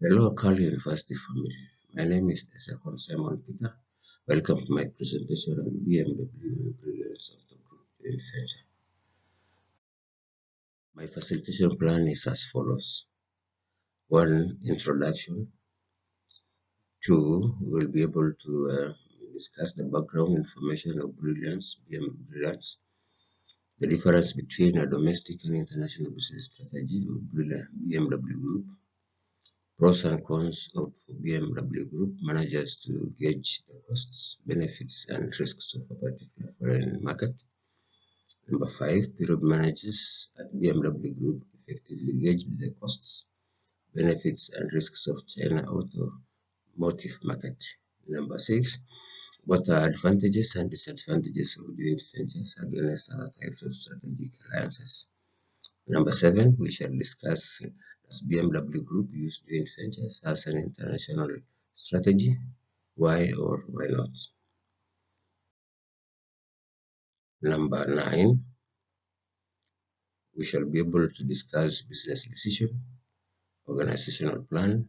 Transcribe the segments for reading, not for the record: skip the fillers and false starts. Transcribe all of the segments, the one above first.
Hello, Carl University family. My name is Second Simon Peter. Welcome to my presentation on BMW and brilliance of the group joint venture. My facilitation plan is as follows. One, introduction. Two, we'll be able to discuss the background information of brilliance, the difference between a domestic and international business strategy of BMW Group, pros and cons of BMW Group managers to gauge the costs, benefits, and risks of a particular foreign market. Number five, period managers at BMW Group effectively gauge the costs, benefits, and risks of China automotive market. Number six, what are advantages and disadvantages of joint ventures against other types of strategic alliances? Number seven, we shall discuss does BMW Group use joint ventures as an international strategy? Why or why not? Number nine, we shall be able to discuss business decision, organizational plan,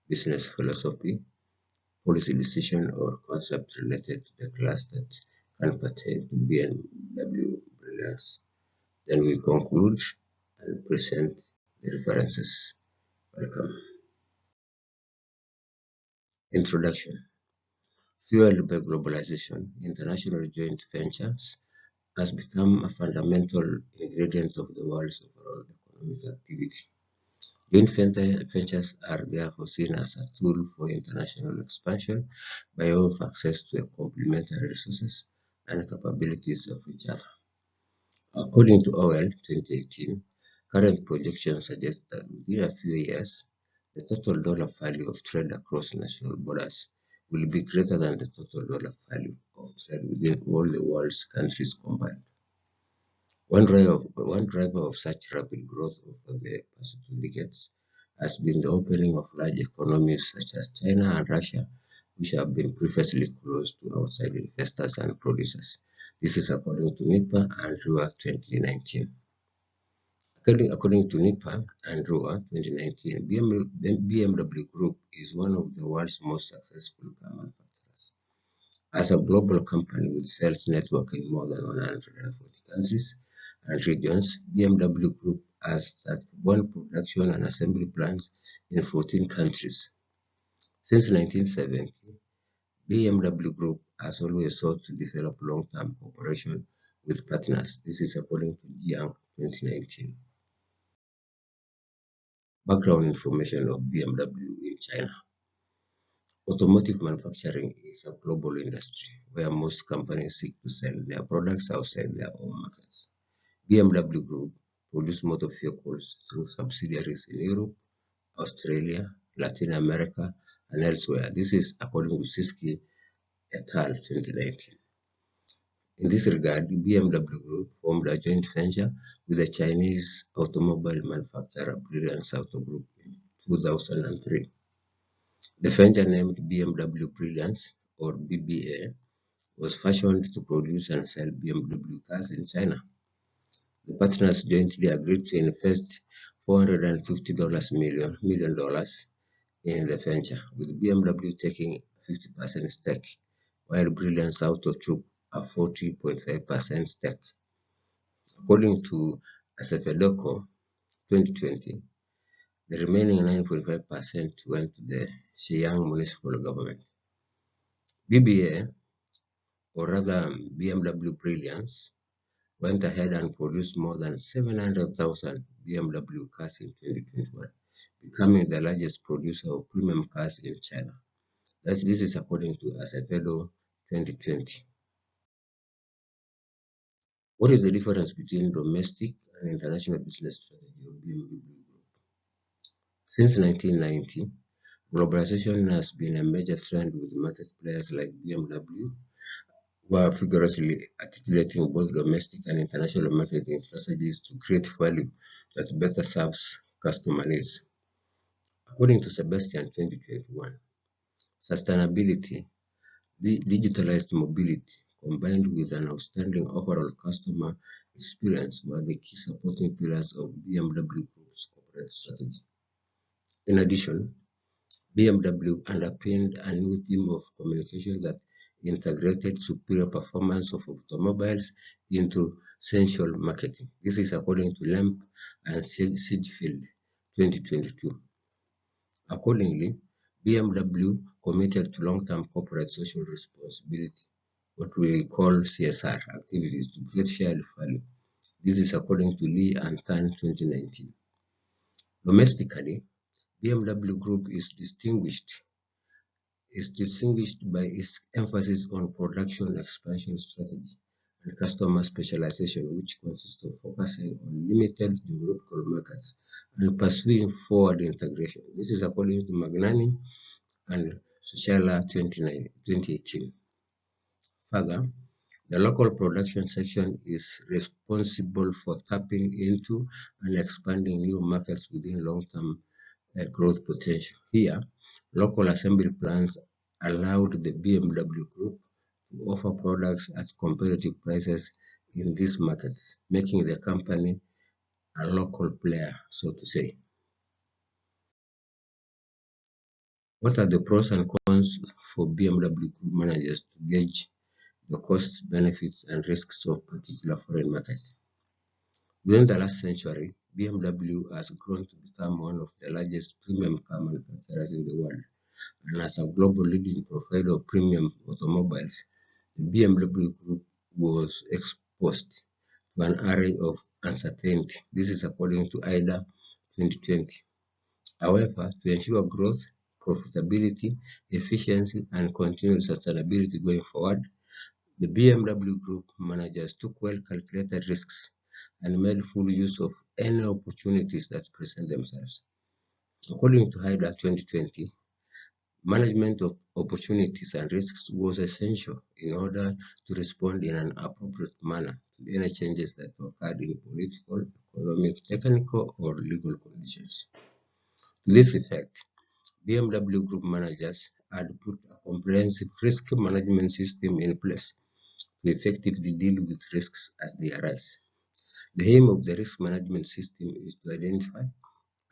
business philosophy, policy decision, or concept related to the class that can pertain to BMW brilliance. Then we conclude and present the references. Welcome. Introduction. Fueled by globalization, international joint ventures has become a fundamental ingredient of the world's overall economic activity. Joint ventures are therefore seen as a tool for international expansion by way of access to the complementary resources and capabilities of each other. According to OL 2018, current projections suggest that within a few years, the total dollar value of trade across national borders will be greater than the total dollar value of trade within all the world's countries combined. One driver of such rapid growth over the past 2 decades has been the opening of large economies such as China and Russia, which have been previously closed to outside investors and producers. This is according to NIPA and RUA 2019. According to NIPA and RUA 2019, BMW Group is one of the world's most successful car manufacturers. As a global company with sales network in more than 140 countries and regions, BMW Group has 31 production and assembly plants in 14 countries. Since 1970, BMW Group has always sought to develop long-term cooperation with partners. This is according to Jiang 2019. Background information of BMW in China. Automotive manufacturing is a global industry where most companies seek to sell their products outside their own markets. BMW Group produces motor vehicles through subsidiaries in Europe, Australia, Latin America, and elsewhere. This is according to Siski et al. 2019. In this regard, the BMW Group formed a joint venture with the Chinese automobile manufacturer Brilliance Auto Group in 2003. The venture named BMW Brilliance, or BBA, was fashioned to produce and sell BMW cars in China. The partners jointly agreed to invest $450 million in the venture, with BMW taking a 50% stake, while Brilliance Auto took a 40.5% stake. According to Acevedo 2020, the remaining 9.5% went to the Xi'an municipal government. BBA, or rather BMW Brilliance, went ahead and produced more than 700,000 BMW cars in 2021, becoming the largest producer of premium cars in China. This is according to Acevedo 2020. What is the difference between domestic and international business strategy of BMW Group? Since 1990, globalization has been a major trend with market players like BMW who are vigorously articulating both domestic and international marketing strategies to create value that better serves customer needs. According to Sebastian 2021, sustainability, digitalized mobility, combined with an outstanding overall customer experience were the key supporting pillars of BMW Group's corporate strategy. In addition, BMW underpinned a new theme of communication that integrated superior performance of automobiles into sensual marketing. This is according to Lamp and Siegfeld 2022. Accordingly, BMW committed to long-term corporate social responsibility, what we call CSR activities, to create shared value. This is according to Lee and Tan 2019. Domestically, BMW Group is distinguished by its emphasis on production expansion strategy and customer specialization, which consists of focusing on limited geographical markets and pursuing forward integration. This is according to Magnani and Sushala 2018. Further, the local production section is responsible for tapping into and expanding new markets within long-term growth potential. Here, local assembly plants allowed the BMW Group to offer products at competitive prices in these markets, making the company a local player, so to say. What are the pros and cons for BMW Group managers to gauge the costs, benefits, and risks of particular foreign market? Within the last century, BMW has grown to become one of the largest premium car manufacturers in the world, and as a global leading provider of premium automobiles, the BMW Group was exposed to an array of uncertainty. This is according to IDA 2020. However, to ensure growth, profitability, efficiency, and continued sustainability going forward, the BMW Group managers took well-calculated risks and made full use of any opportunities that present themselves. According to HIDA 2020, management of opportunities and risks was essential in order to respond in an appropriate manner to any changes that occurred in political, economic, technical, or legal conditions. To this effect, BMW Group managers had put a comprehensive risk management system in place to effectively deal with risks as they arise. The aim of the risk management system is to identify,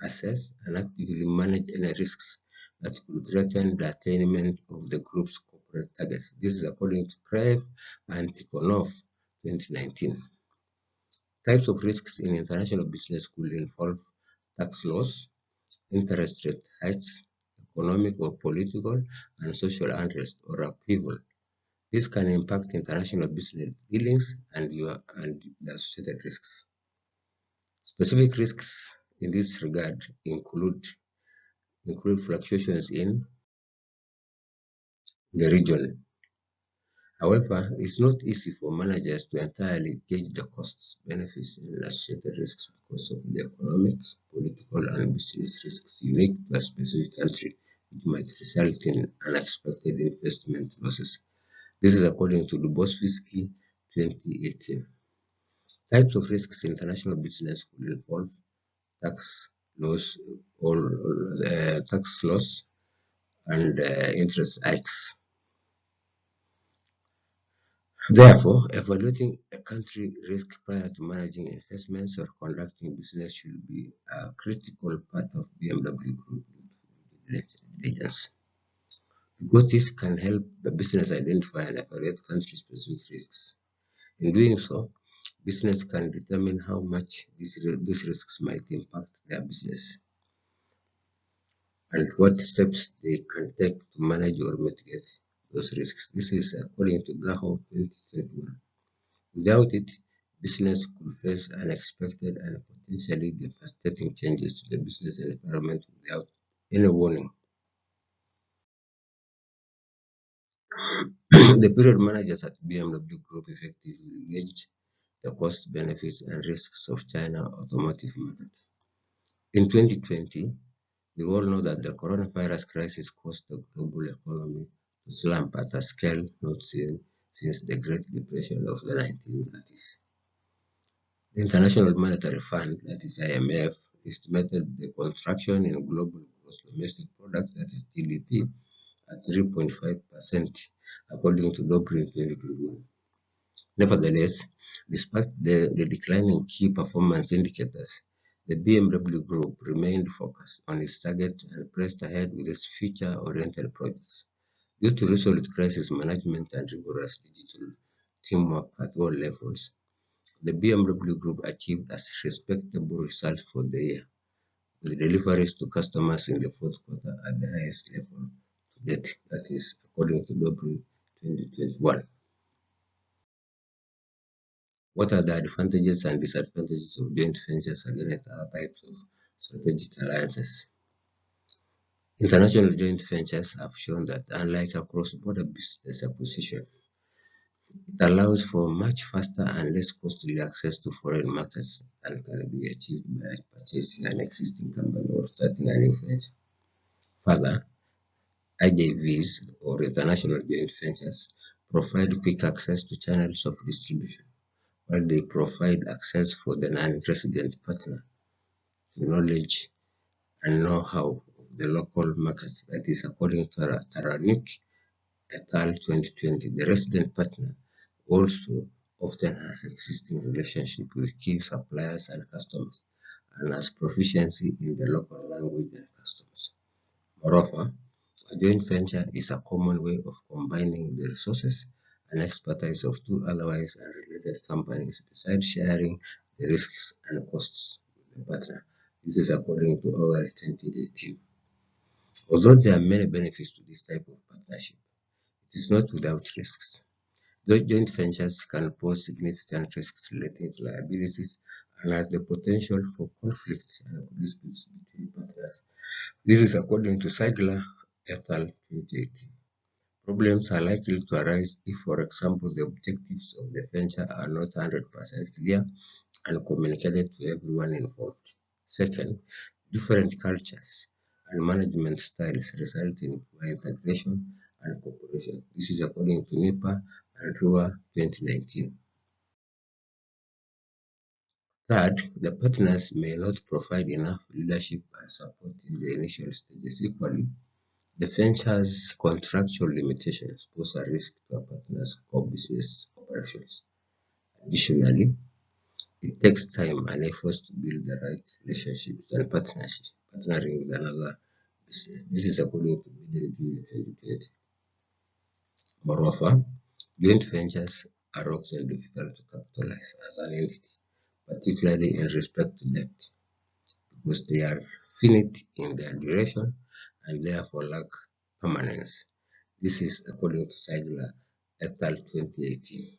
assess, and actively manage any risks that could threaten the attainment of the group's corporate targets. This is according to Kraev and Tikhonov 2019. Types of risks in international business could involve tax laws, interest rate hikes, economic or political and social unrest or upheaval. This can impact international business dealings and the associated risks. Specific risks in this regard include fluctuations in the region. However, it's not easy for managers to entirely gauge the costs, benefits, and associated risks because of the economic, political, and business risks unique to a specific country, which might result in unexpected investment losses. This is according to Duboswitsky 2018. Types of risks in international business could involve tax laws tax laws and interest hikes. Therefore, evaluating a country risk prior to managing investments or conducting business should be a critical part of BMW Group diligence. Because this can help the business identify and evaluate country-specific risks. In doing so, business can determine how much these risks might impact their business and what steps they can take to manage or mitigate those risks. This is according to Gaho 2021. Without it, business could face unexpected and potentially devastating changes to the business environment without any warning. The period managers at BMW Group effectively gauged the cost, benefits, and risks of China automotive market. In 2020, we all know that the coronavirus crisis caused the global economy to slump at a scale not seen since the Great Depression of the 1930s. The International Monetary Fund, that is IMF, estimated the contraction in global gross domestic product, that is GDP, at 3.5%, according to Dobry in 2021. Nevertheless, despite the decline in key performance indicators, The BMW Group remained focused on its target and pressed ahead with its future-oriented projects. Due to resolute crisis management and rigorous digital teamwork at all levels, the BMW Group achieved a respectable result for the year, with deliveries to customers in the fourth quarter at the highest level to date, that is, according to W 2021. What are the advantages and disadvantages of joint ventures against other types of strategic alliances? International joint ventures have shown that, unlike a cross-border business acquisition, it allows for much faster and less costly access to foreign markets and can be achieved by purchasing an existing company or starting a new venture. Further, IJVs or international joint ventures provide quick access to channels of distribution, while they provide access for the non-resident partner to knowledge and know-how of the local markets. That is, according to Taranik et al. 2020, the resident partner also often has existing relationship with key suppliers and customers and has proficiency in the local language and customs. Moreover, a joint venture is a common way of combining the resources and expertise of two otherwise unrelated companies besides sharing the risks and costs with the partner. This is according to our 2018. Although there are many benefits to this type of partnership, it is not without risks. Those joint ventures can pose significant risks relating to liabilities and has the potential for conflicts and disputes between partners. This is according to Seigler et al. 2018. Problems are likely to arise if, for example, the objectives of the venture are not 100% clear and communicated to everyone involved. Second, different cultures and management styles result in poor integration and cooperation. This is according to NIPA and RUA 2019. Third, the partners may not provide enough leadership and support in the initial stages. Equally, the venture's contractual limitations pose a risk to a partner's core business operations. Additionally, it takes time and effort to build the right relationships and partnering with another business. This is according to Biden 2020. Moreover, joint ventures are often difficult to capitalize as an entity, particularly in respect to debt, because they are finite in their duration and therefore lack permanence. This is according to Seidler et al. 2018.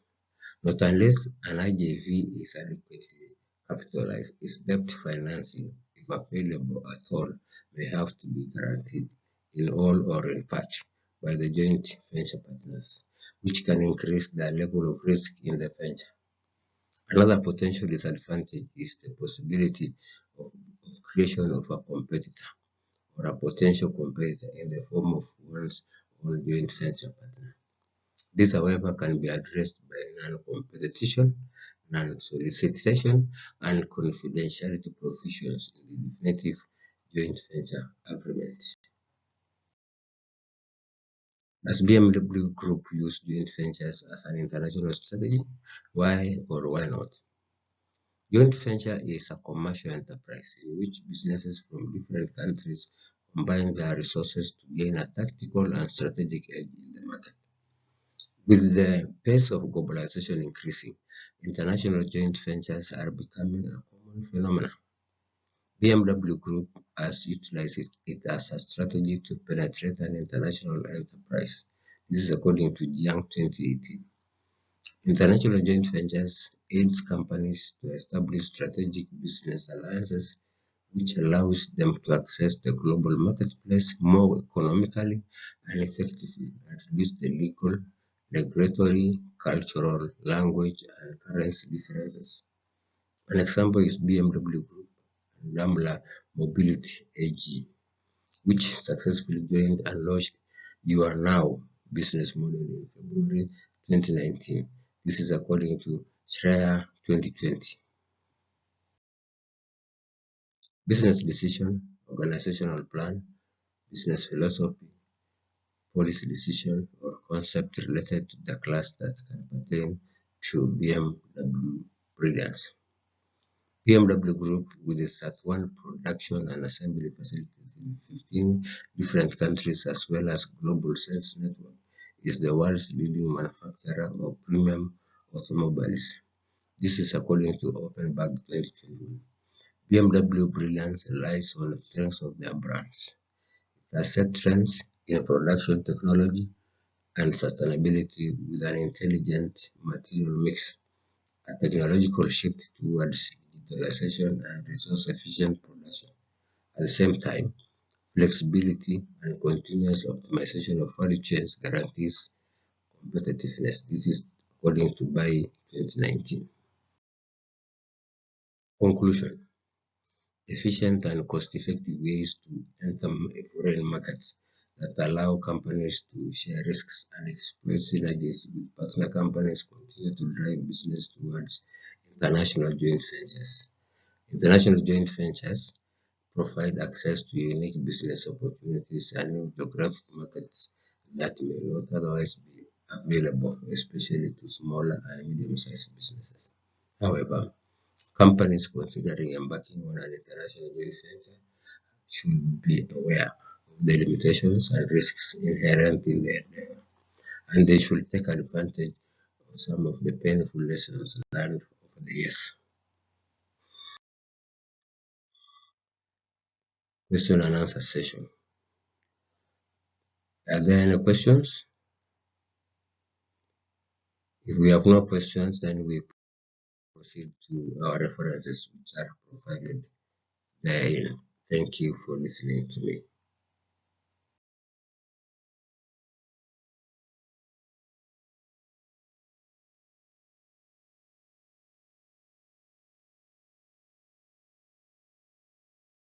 Not unless an IJV is adequately capitalized, its debt financing, if available at all, may have to be guaranteed in all or in part by the joint venture partners, which can increase the level of risk in the venture. Another potential disadvantage is the possibility of creation of a competitor or a potential competitor in the form of one's own joint venture partner. This, however, can be addressed by non-competition, non-solicitation, and confidentiality provisions in the definitive joint venture agreement. Does BMW Group use joint ventures as an international strategy? Why or why not? Joint venture is a commercial enterprise in which businesses from different countries combine their resources to gain a tactical and strategic edge in the market. With the pace of globalization increasing, international joint ventures are becoming a common phenomenon. BMW Group has utilized it as a strategy to penetrate an international enterprise. This is according to Jiang 2018. International joint ventures aids companies to establish strategic business alliances, which allows them to access the global marketplace more economically and effectively and reduce the legal, regulatory, cultural, language, and currency differences. An example is BMW Group and Daimler Mobility AG, which successfully joined and launched Your Now business model in February 2019. This is according to Schreier 2020. Business decision, organizational plan, business philosophy, policy decision, or concept related to the class that can pertain to BMW brilliance. BMW Group, with its at one production and assembly facilities in 15 different countries as well as global sales network, is the world's leading manufacturer of premium automobiles. This is according to Openbag 2021. BMW brilliance lies on the strengths of their brands. It has set trends in production technology and sustainability with an intelligent material mix, a technological shift towards digitalization and resource-efficient production. At the same time, flexibility and continuous optimization of value chains guarantees competitiveness. This is according to BY 2019. Conclusion: efficient and cost-effective ways to enter foreign markets that allow companies to share risks and exploit synergies with partner companies continue to drive business towards international joint ventures. International joint ventures provide access to unique business opportunities and new geographic markets that may not otherwise be available, especially to smaller and medium-sized businesses. However, companies considering embarking on an international joint venture should be aware of the limitations and risks inherent in the endeavor, and they should take advantage of some of the painful lessons learned over the years. Question and answer session. Are there any questions? If we have no questions, then we proceed to our references which are provided therein. Thank you for listening to me.